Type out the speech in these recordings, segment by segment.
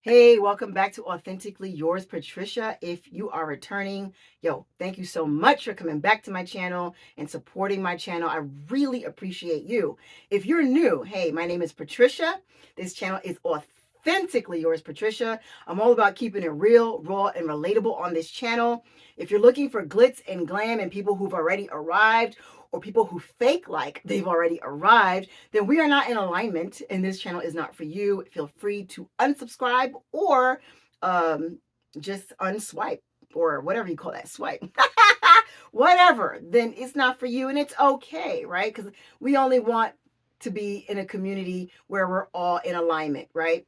Hey, welcome back to Authentically Yours, Patricia. If you are returning, thank you so much for coming back to my channel and supporting my channel. I really appreciate you. If you're new, hey, my name is Patricia. This channel is Authentically Yours, Patricia. I'm all about keeping it real, raw, and relatable on this channel. If you're looking for glitz and glam and people who've already arrived, or people who fake like they've already arrived, then we are not in alignment and this channel is not for you. Feel free to unsubscribe or just unswipe or whatever you call that, swipe. Whatever, then it's not for you and it's okay, right? Because we only want to be in a community where we're all in alignment, right?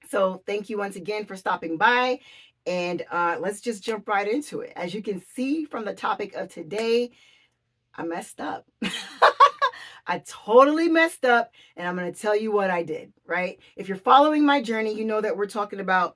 So thank you once again for stopping by. And let's just jump right into it. As you can see from the topic of today, I messed up. I totally messed up, and I'm going to tell you what I did, right? If you're following my journey, you know that we're talking about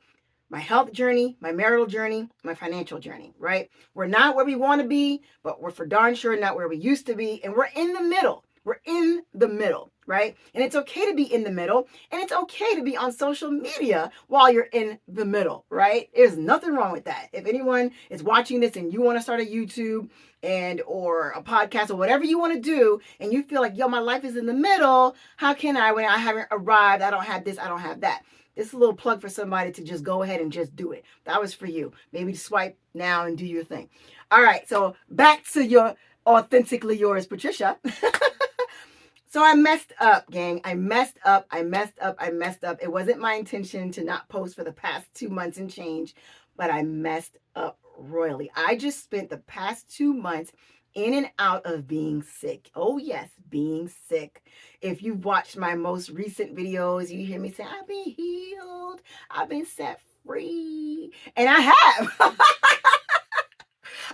my health journey, my marital journey, my financial journey, right? We're not where we want to be, but we're for darn sure not where we used to be, and we're in the middle. We're in the middle, right? And it's okay to be in the middle, and it's okay to be on social media while you're in the middle, right? There's nothing wrong with that. If anyone is watching this and you want to start a YouTube and or a podcast or whatever you want to do, and you feel like, my life is in the middle, how can I, when I haven't arrived, I don't have this, I don't have that. This is a little plug for somebody to just go ahead and just do it. That was for you. Maybe swipe now and do your thing. All right, so back to your Authentically Yours, Patricia. So I messed up, gang. I messed up. It wasn't my intention to not post for the past 2 months and change, but I messed up royally. I just spent the past 2 months in and out of being sick. Oh, yes, being sick. If you've watched my most recent videos, you hear me say, I've been healed, I've been set free. And I have.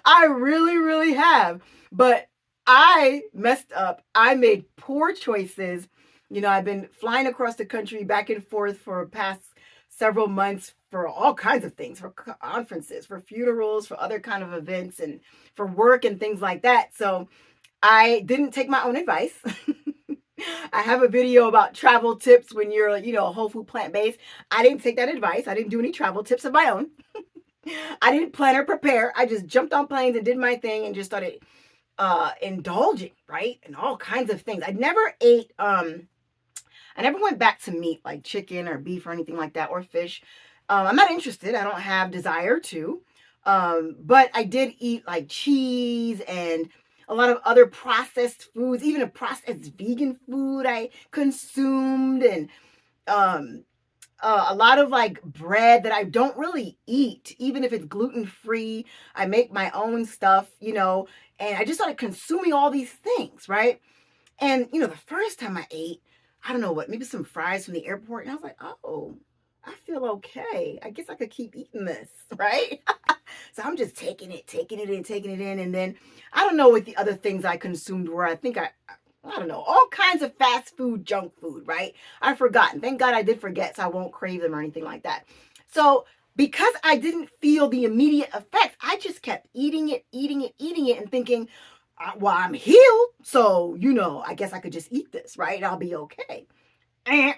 I really, really have. But I messed up. I made poor choices. I've been flying across the country back and forth for past several months for all kinds of things, for conferences, for funerals, for other kind of events, and for work and things like that. So I didn't take my own advice. I have a video about travel tips when you're, whole food plant-based. I didn't take that advice. I didn't do any travel tips of my own. I didn't plan or prepare. I just jumped on planes and did my thing and just started indulging, right? And all kinds of things. I never went back to meat like chicken or beef or anything like that, or fish. I'm not interested. I don't have desire to. But I did eat like cheese and a lot of other processed foods, even a processed vegan food I consumed, and a lot of like bread that I don't really eat, even if it's gluten free. I make my own stuff, and I just started consuming all these things, right? And, the first time I ate, I don't know what, maybe some fries from the airport. And I was like, oh, I feel okay. I guess I could keep eating this, right? So I'm just taking it in. And then I don't know what the other things I consumed were. I don't know, all kinds of fast food, junk food, right? I've forgotten. Thank God I did forget, so I won't crave them or anything like that. So because I didn't feel the immediate effects, I just kept eating it, and thinking, well, I'm healed, so, I guess I could just eat this, right? And I'll be okay.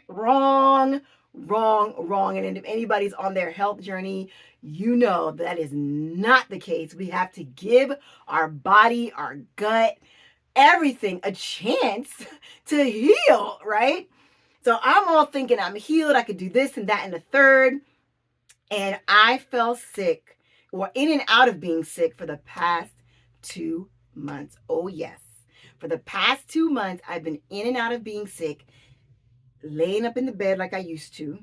Wrong. And if anybody's on their health journey, that is not the case. We have to give our body, our gut, everything a chance to heal, right? So I'm all thinking I'm healed. I could do this and that and the third. And I fell sick, or in and out of being sick, for the past 2 months. Oh, yes. For the past 2 months, I've been in and out of being sick, laying up in the bed like I used to,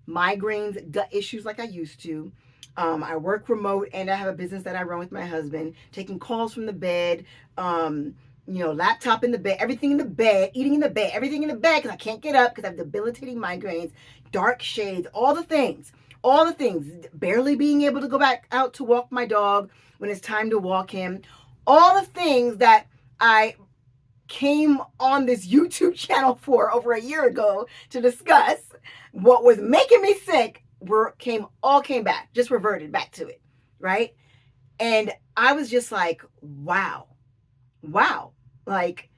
migraines, gut issues like I used to. I work remote and I have a business that I run with my husband, taking calls from the bed, laptop in the bed, everything in the bed, eating in the bed, everything in the bed because I can't get up because I have debilitating migraines, dark shades, all the things, barely being able to go back out to walk my dog when it's time to walk him, all the things that I came on this YouTube channel for over a year ago to discuss what was making me sick came back, just reverted back to it, right? And I was just like, wow, like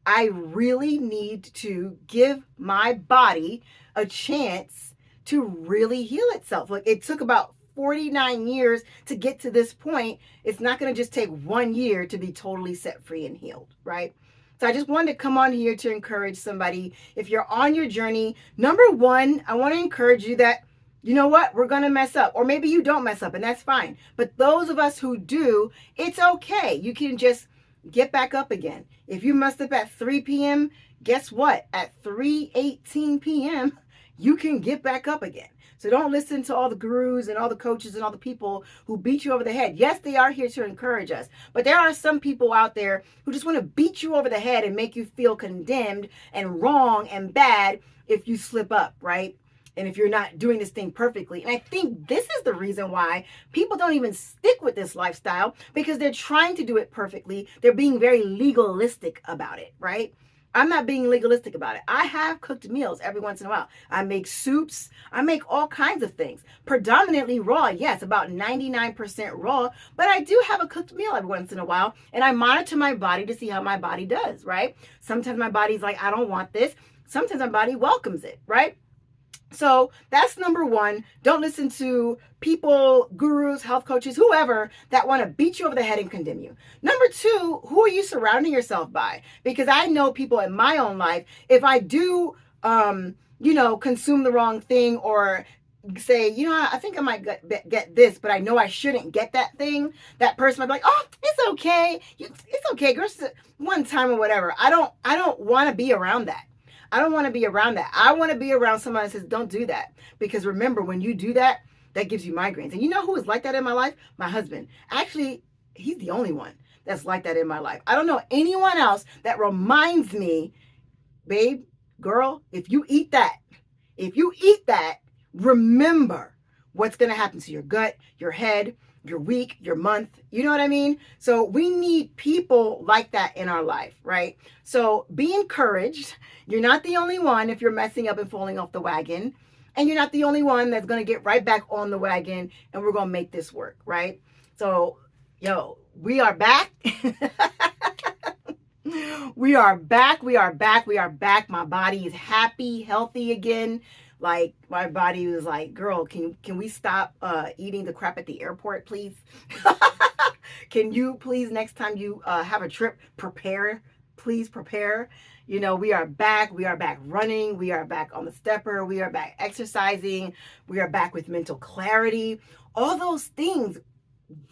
I really need to give my body a chance to really heal itself. Like, it took about 49 years to get to this point. It's not going to just take 1 year to be totally set free and healed, right? So I just wanted to come on here to encourage somebody. If you're on your journey, number one, I want to encourage you that, you know what, we're going to mess up. Or maybe you don't mess up, and that's fine. But those of us who do, it's okay. You can just get back up again. If you messed up at 3 p.m., guess what? At 3:18 p.m., you can get back up again. So don't listen to all the gurus and all the coaches and all the people who beat you over the head. Yes, they are here to encourage us, but there are some people out there who just want to beat you over the head and make you feel condemned and wrong and bad if you slip up, right? And if you're not doing this thing perfectly. And I think this is the reason why people don't even stick with this lifestyle, because they're trying to do it perfectly. They're being very legalistic about it, right? I'm not being legalistic about it. I have cooked meals every once in a while. I make soups. I make all kinds of things. Predominantly raw, yes, about 99% raw. But I do have a cooked meal every once in a while. And I monitor my body to see how my body does, right? Sometimes my body's like, I don't want this. Sometimes my body welcomes it, right? So that's number one. Don't listen to people, gurus, health coaches, whoever that want to beat you over the head and condemn you. Number two, who are you surrounding yourself by? Because I know people in my own life, if I do, consume the wrong thing, or say, I think I might get this, but I know I shouldn't get that thing, that person might be like, oh, it's okay. It's okay, girl, one time or whatever. I don't want to be around that. I don't want to be around that. I want to be around somebody that says, don't do that. Because remember, when you do that, that gives you migraines. And you know who is like that in my life? My husband. Actually, he's the only one that's like that in my life. I don't know anyone else that reminds me, babe, girl, if you eat that, remember what's going to happen to your gut, your head, your week, your month. You know what I mean? So we need people like that in our life, right? So be encouraged. You're not the only one if you're messing up and falling off the wagon. And you're not the only one that's going to get right back on the wagon, and we're going to make this work, right? So, we are back. We are back. My body is happy, healthy again. Like, my body was like, girl, can we stop eating the crap at the airport, please? Can you please, next time you have a trip, please prepare. We are back. We are back running. We are back on the stepper. We are back exercising. We are back with mental clarity. All those things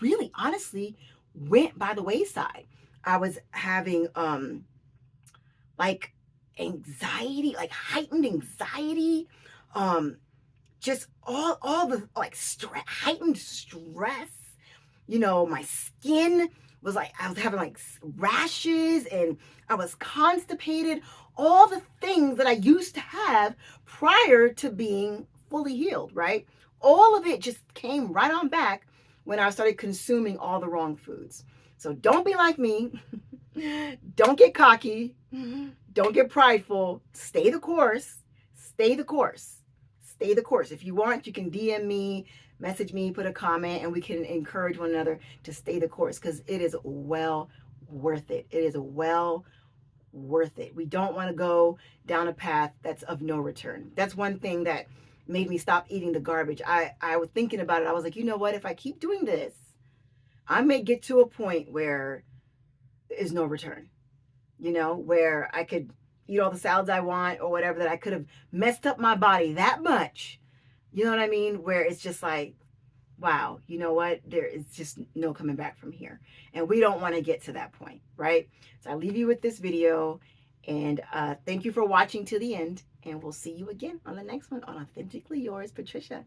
really, honestly, went by the wayside. I was having anxiety, like heightened anxiety, just all the heightened stress. My skin was like, I was having like rashes, and I was constipated. All the things that I used to have prior to being fully healed, right? All of it just came right on back when I started consuming all the wrong foods. So don't be like me. Don't get cocky. Don't get prideful. Stay the course. Stay the course. Stay the course. If you want, you can DM me, message me, put a comment, and we can encourage one another to stay the course, because it is well worth it. It is well worth it. We don't want to go down a path that's of no return. That's one thing that made me stop eating the garbage. I was thinking about it. I was like, you know what? If I keep doing this, I may get to a point where there is no return, where I could eat all the salads I want or whatever, that I could have messed up my body that much. You know what I mean? Where it's just like, wow, you know what? There is just no coming back from here. And we don't want to get to that point, right? So I leave you with this video, and thank you for watching to the end. And we'll see you again on the next one on Authentically Yours, Patricia.